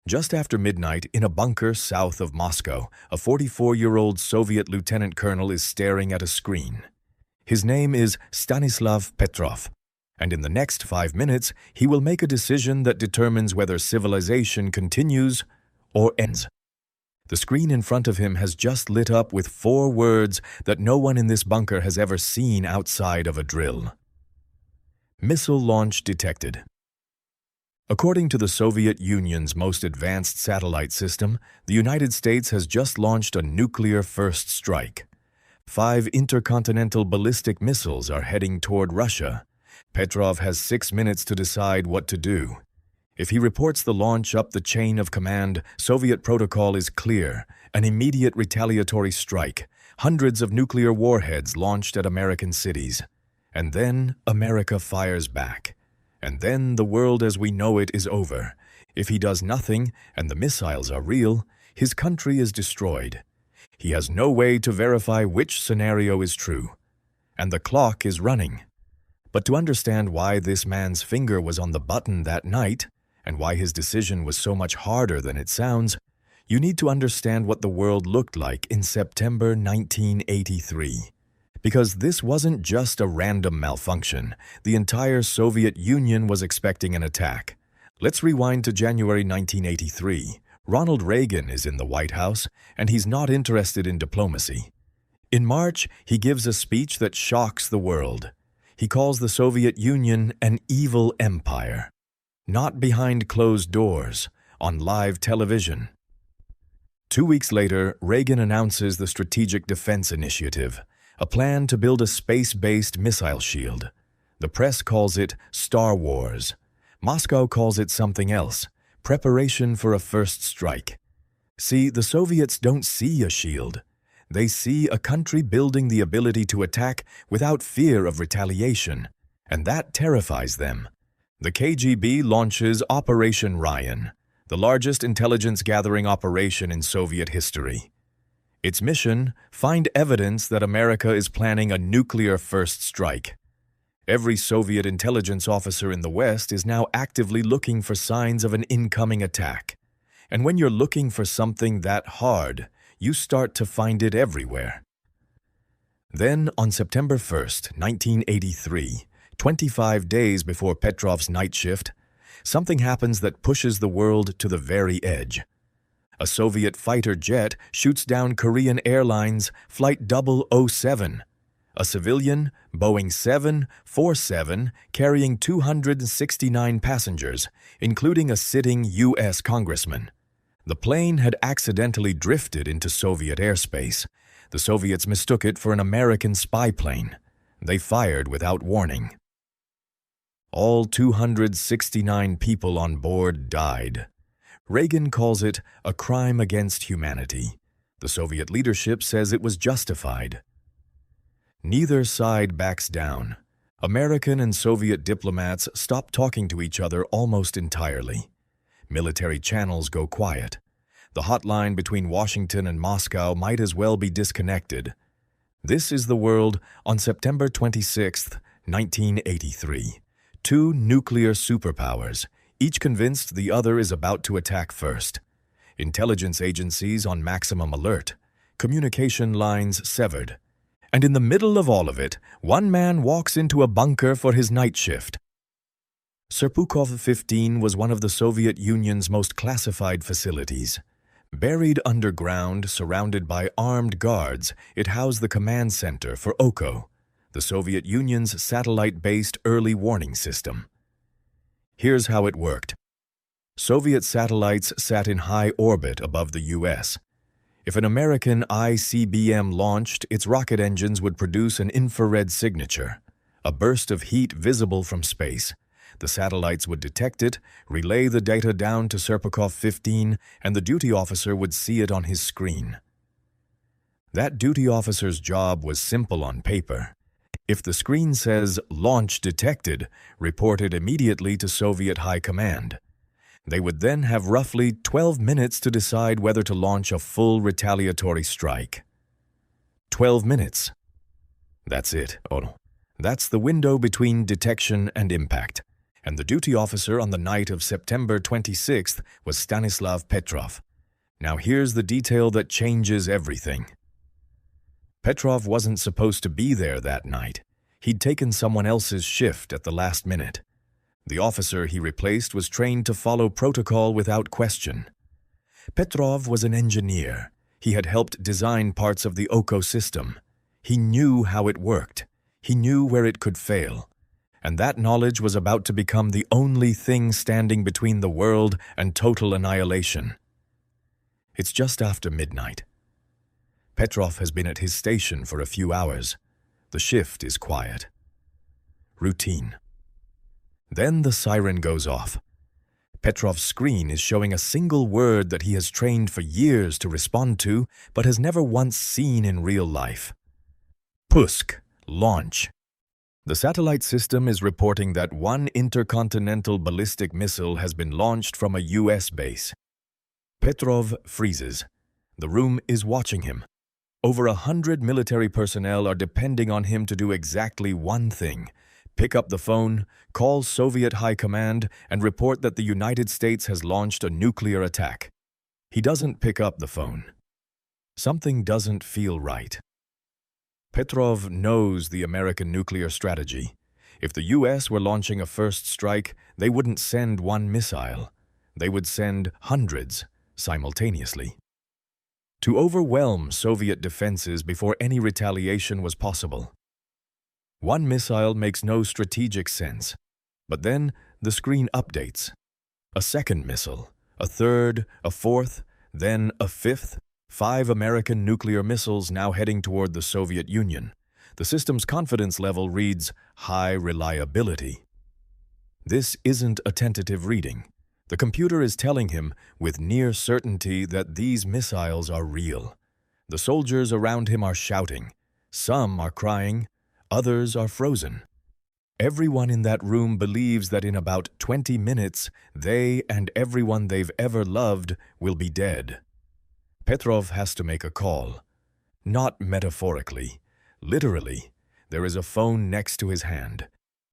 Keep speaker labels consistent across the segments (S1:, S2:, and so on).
S1: Just after midnight, in a bunker south of Moscow, a 44-year-old Soviet lieutenant colonel is staring at a screen. His name is Stanislav Petrov, and in the next 5 minutes, he will make a decision that determines whether civilization continues or ends. The screen in front of him has just lit up with 4 words that no one in this bunker has ever seen outside of a drill. Missile launch detected. According to the Soviet Union's most advanced satellite system, the United States has just launched a nuclear first strike. 5 intercontinental ballistic missiles are heading toward Russia. Petrov has 6 minutes to decide what to do. If he reports the launch up the chain of command, Soviet protocol is clear: an immediate retaliatory strike, hundreds of nuclear warheads launched at American cities. And then America fires back. And then the world as we know it is over. If he does nothing, and the missiles are real, his country is destroyed. He has no way to verify which scenario is true. And the clock is running. But to understand why this man's finger was on the button that night, and why his decision was so much harder than it sounds, you need to understand what the world looked like in September 1983. Because this wasn't just a random malfunction. The entire Soviet Union was expecting an attack. Let's rewind to January 1983. Ronald Reagan is in the White House, and he's not interested in diplomacy. In March, he gives a speech that shocks the world. He calls the Soviet Union an evil empire. Not behind closed doors, on live television. 2 weeks later, Reagan announces the Strategic Defense Initiative, a plan to build a space-based missile shield. The press calls it Star Wars. Moscow calls it something else: preparation for a first strike. See, the Soviets don't see a shield. They see a country building the ability to attack without fear of retaliation, and that terrifies them. The KGB launches Operation Ryan, the largest intelligence-gathering operation in Soviet history. Its mission: find evidence that America is planning a nuclear first strike. Every Soviet intelligence officer in the West is now actively looking for signs of an incoming attack. And when you're looking for something that hard, you start to find it everywhere. Then, on September 1st, 1983, 25 days before Petrov's night shift, something happens that pushes the world to the very edge. A Soviet fighter jet shoots down Korean Airlines Flight 007, a civilian Boeing 747 carrying 269 passengers, including a sitting U.S. congressman. The plane had accidentally drifted into Soviet airspace. The Soviets mistook it for an American spy plane. They fired without warning. All 269 people on board died. Reagan calls it a crime against humanity. The Soviet leadership says it was justified. Neither side backs down. American and Soviet diplomats stop talking to each other almost entirely. Military channels go quiet. The hotline between Washington and Moscow might as well be disconnected. This is the world on September 26, 1983. 2 nuclear superpowers, each convinced the other is about to attack first. Intelligence agencies on maximum alert. Communication lines severed. And in the middle of all of it, one man walks into a bunker for his night shift. Serpukhov 15 was one of the Soviet Union's most classified facilities. Buried underground, surrounded by armed guards, it housed the command center for OKO, the Soviet Union's satellite-based early warning system. Here's how it worked. Soviet satellites sat in high orbit above the U.S. If an American ICBM launched, its rocket engines would produce an infrared signature, a burst of heat visible from space. The satellites would detect it, relay the data down to Serpukhov 15, and the duty officer would see it on his screen. That duty officer's job was simple on paper. If the screen says "Launch detected," report it immediately to Soviet High Command. They would then have roughly 12 minutes to decide whether to launch a full retaliatory strike. 12 minutes. That's it. That's the window between detection and impact. and the duty officer on the night of September 26th was Stanislav Petrov. Now here's the detail that changes everything. Petrov wasn't supposed to be there that night. He'd taken someone else's shift at the last minute. The officer he replaced was trained to follow protocol without question. Petrov was an engineer. He had helped design parts of the OCO system. He knew how it worked. He knew where it could fail. And that knowledge was about to become the only thing standing between the world and total annihilation. It's just after midnight. Petrov has been at his station for a few hours. The shift is quiet. Routine. Then the siren goes off. Petrov's screen is showing a single word that he has trained for years to respond to, but has never once seen in real life. Pusk, launch. The satellite system is reporting that one intercontinental ballistic missile has been launched from a US base. Petrov freezes. The room is watching him. Over 100 military personnel are depending on him to do exactly one thing: pick up the phone, call Soviet High Command, and report that the United States has launched a nuclear attack. He doesn't pick up the phone. Something doesn't feel right. Petrov knows the American nuclear strategy. If the US were launching a first strike, they wouldn't send one missile. They would send hundreds simultaneously. To overwhelm Soviet defenses before any retaliation was possible. One missile makes no strategic sense, but then the screen updates. A second missile, a third, a fourth, then a fifth. 5 American nuclear missiles now heading toward the Soviet Union. The system's confidence level reads high reliability. This isn't a tentative reading. The computer is telling him with near certainty that these missiles are real. The soldiers around him are shouting. Some are crying. Others are frozen. Everyone in that room believes that in about 20 minutes, they and everyone they've ever loved will be dead. Petrov has to make a call. Not metaphorically. Literally, there is a phone next to his hand.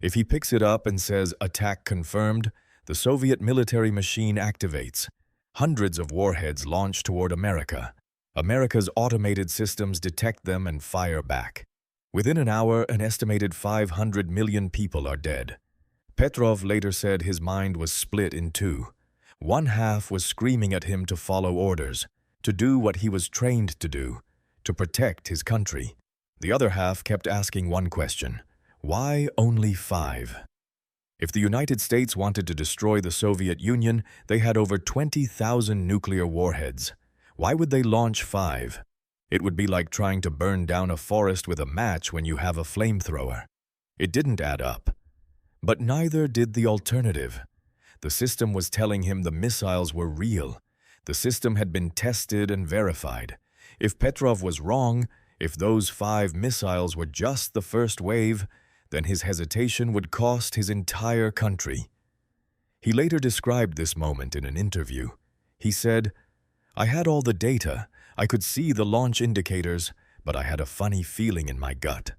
S1: If he picks it up and says, "Attack confirmed," the Soviet military machine activates. Hundreds of warheads launch toward America. America's automated systems detect them and fire back. Within an hour, an estimated 500 million people are dead. Petrov later said his mind was split in two. One half was screaming at him to follow orders, to do what he was trained to do, to protect his country. The other half kept asking one question: why only 5? If the United States wanted to destroy the Soviet Union, they had over 20,000 nuclear warheads. Why would they launch 5? It would be like trying to burn down a forest with a match when you have a flamethrower. It didn't add up. But neither did the alternative. The system was telling him the missiles were real. The system had been tested and verified. If Petrov was wrong, if those 5 missiles were just the first wave, then his hesitation would cost his entire country. He later described this moment in an interview. He said, "I had all the data, I could see the launch indicators, but I had a funny feeling in my gut."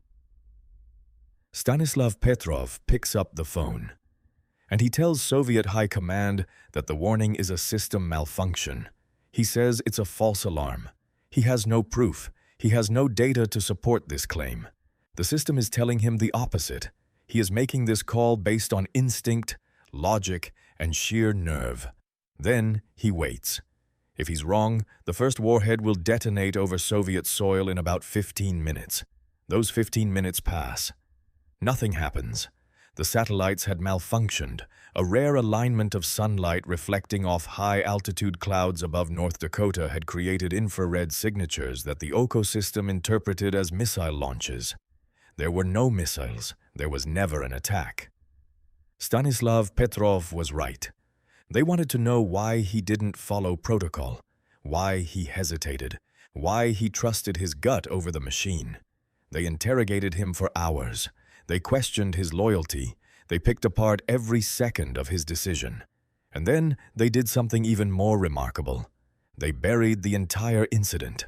S1: Stanislav Petrov picks up the phone, and he tells Soviet High Command that the warning is a system malfunction. He says it's a false alarm. He has no proof. He has no data to support this claim. The system is telling him the opposite. He is making this call based on instinct, logic, and sheer nerve. Then he waits. If he's wrong, the first warhead will detonate over Soviet soil in about 15 minutes. Those 15 minutes pass. Nothing happens. The satellites had malfunctioned. A rare alignment of sunlight reflecting off high-altitude clouds above North Dakota had created infrared signatures that the OCO system interpreted as missile launches. There were no missiles. There was never an attack. Stanislav Petrov was right. They wanted to know why he didn't follow protocol, why he hesitated, why he trusted his gut over the machine. They interrogated him for hours. They questioned his loyalty. They picked apart every second of his decision. And then they did something even more remarkable. They buried the entire incident.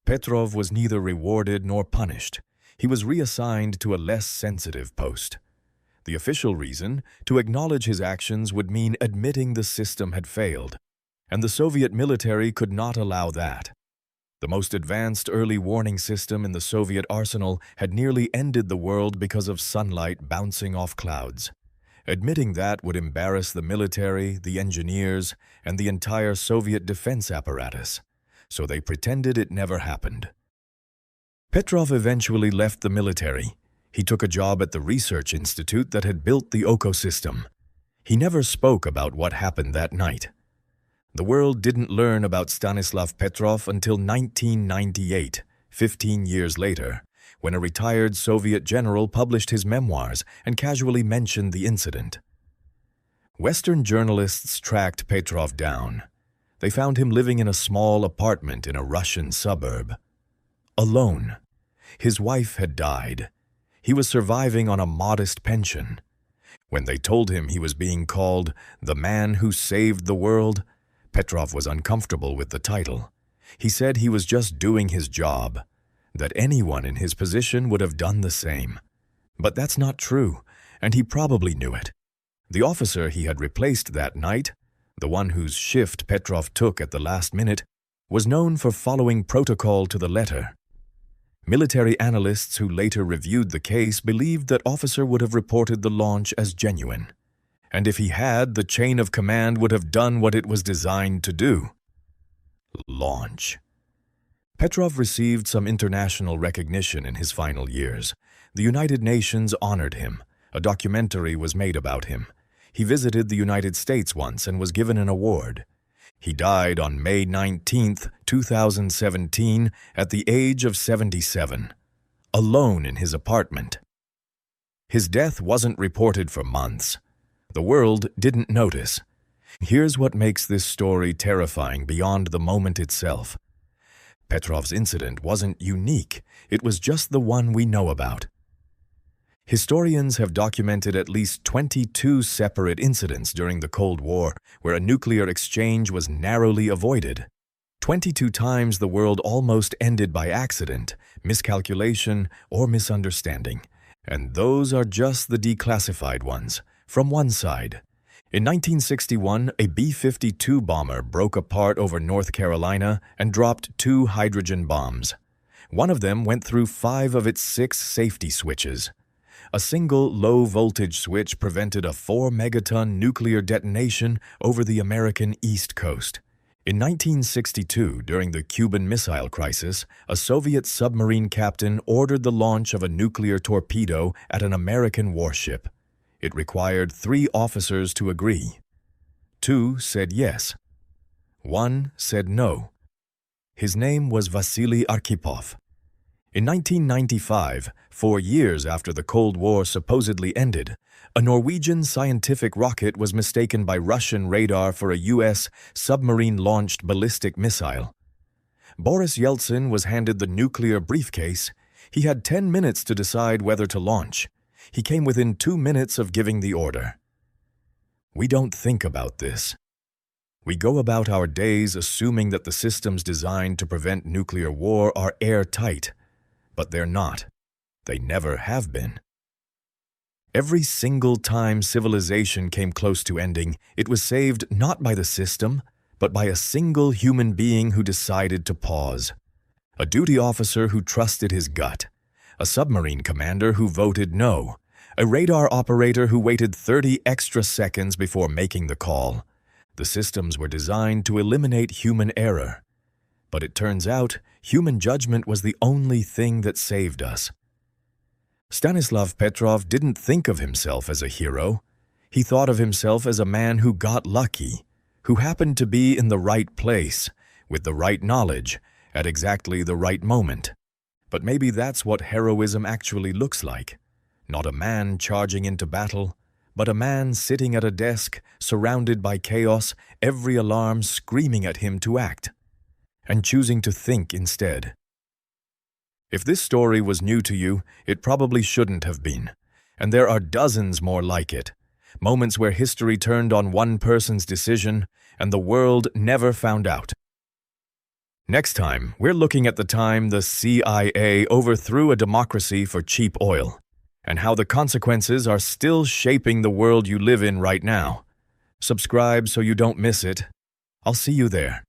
S1: Petrov was neither rewarded nor punished. He was reassigned to a less sensitive post. The official reason, to acknowledge his actions would mean admitting the system had failed, and the Soviet military could not allow that. The most advanced early warning system in the Soviet arsenal had nearly ended the world because of sunlight bouncing off clouds. Admitting that would embarrass the military, the engineers, and the entire Soviet defense apparatus, so they pretended it never happened. Petrov eventually left the military. He took a job at the research institute that had built the Oko system. He never spoke about what happened that night. The world didn't learn about Stanislav Petrov until 1998, 15 years later, when a retired Soviet general published his memoirs and casually mentioned the incident. Western journalists tracked Petrov down. They found him living in a small apartment in a Russian suburb. Alone. His wife had died. He was surviving on a modest pension. When they told him he was being called the man who saved the world, Petrov was uncomfortable with the title. He said he was just doing his job, that anyone in his position would have done the same. But that's not true, and he probably knew it. The officer he had replaced that night, the one whose shift Petrov took at the last minute, was known for following protocol to the letter. Military analysts who later reviewed the case believed that officer would have reported the launch as genuine. And if he had, the chain of command would have done what it was designed to do. Launch. Petrov received some international recognition in his final years. The United Nations honored him. A documentary was made about him. He visited the United States once and was given an award. He died on May 19, 2017, at the age of 77, alone in his apartment. His death wasn't reported for months. The world didn't notice. Here's what makes this story terrifying beyond the moment itself. Petrov's incident wasn't unique. It was just the one we know about. Historians have documented at least 22 separate incidents during the Cold War where a nuclear exchange was narrowly avoided. 22 times the world almost ended by accident, miscalculation, or misunderstanding. And those are just the declassified ones. From one side, in 1961, a B-52 bomber broke apart over North Carolina and dropped 2 hydrogen bombs. One of them went through 5 of its 6 safety switches. A single low-voltage switch prevented a 4-megaton nuclear detonation over the American East Coast. In 1962, during the Cuban Missile Crisis, a Soviet submarine captain ordered the launch of a nuclear torpedo at an American warship. It required 3 officers to agree. 2 said yes. 1 said no. His name was Vasily Arkhipov. In 1995, 4 years after the Cold War supposedly ended, a Norwegian scientific rocket was mistaken by Russian radar for a U.S. submarine-launched ballistic missile. Boris Yeltsin was handed the nuclear briefcase. He had 10 minutes to decide whether to launch. He came within 2 minutes of giving the order. We don't think about this. We go about our days assuming that the systems designed to prevent nuclear war are airtight, but they're not. They never have been. Every single time civilization came close to ending, it was saved not by the system, but by a single human being who decided to pause. A duty officer who trusted his gut. A submarine commander who voted no. A radar operator who waited 30 extra seconds before making the call. The systems were designed to eliminate human error. But it turns out, human judgment was the only thing that saved us. Stanislav Petrov didn't think of himself as a hero. He thought of himself as a man who got lucky, who happened to be in the right place, with the right knowledge, at exactly the right moment. But maybe that's what heroism actually looks like. Not a man charging into battle, but a man sitting at a desk, surrounded by chaos, every alarm screaming at him to act, and choosing to think instead. If this story was new to you, it probably shouldn't have been, and there are dozens more like it. Moments where history turned on one person's decision, and the world never found out. Next time, we're looking at the time the CIA overthrew a democracy for cheap oil. and how the consequences are still shaping the world you live in right now. Subscribe so you don't miss it. I'll see you there.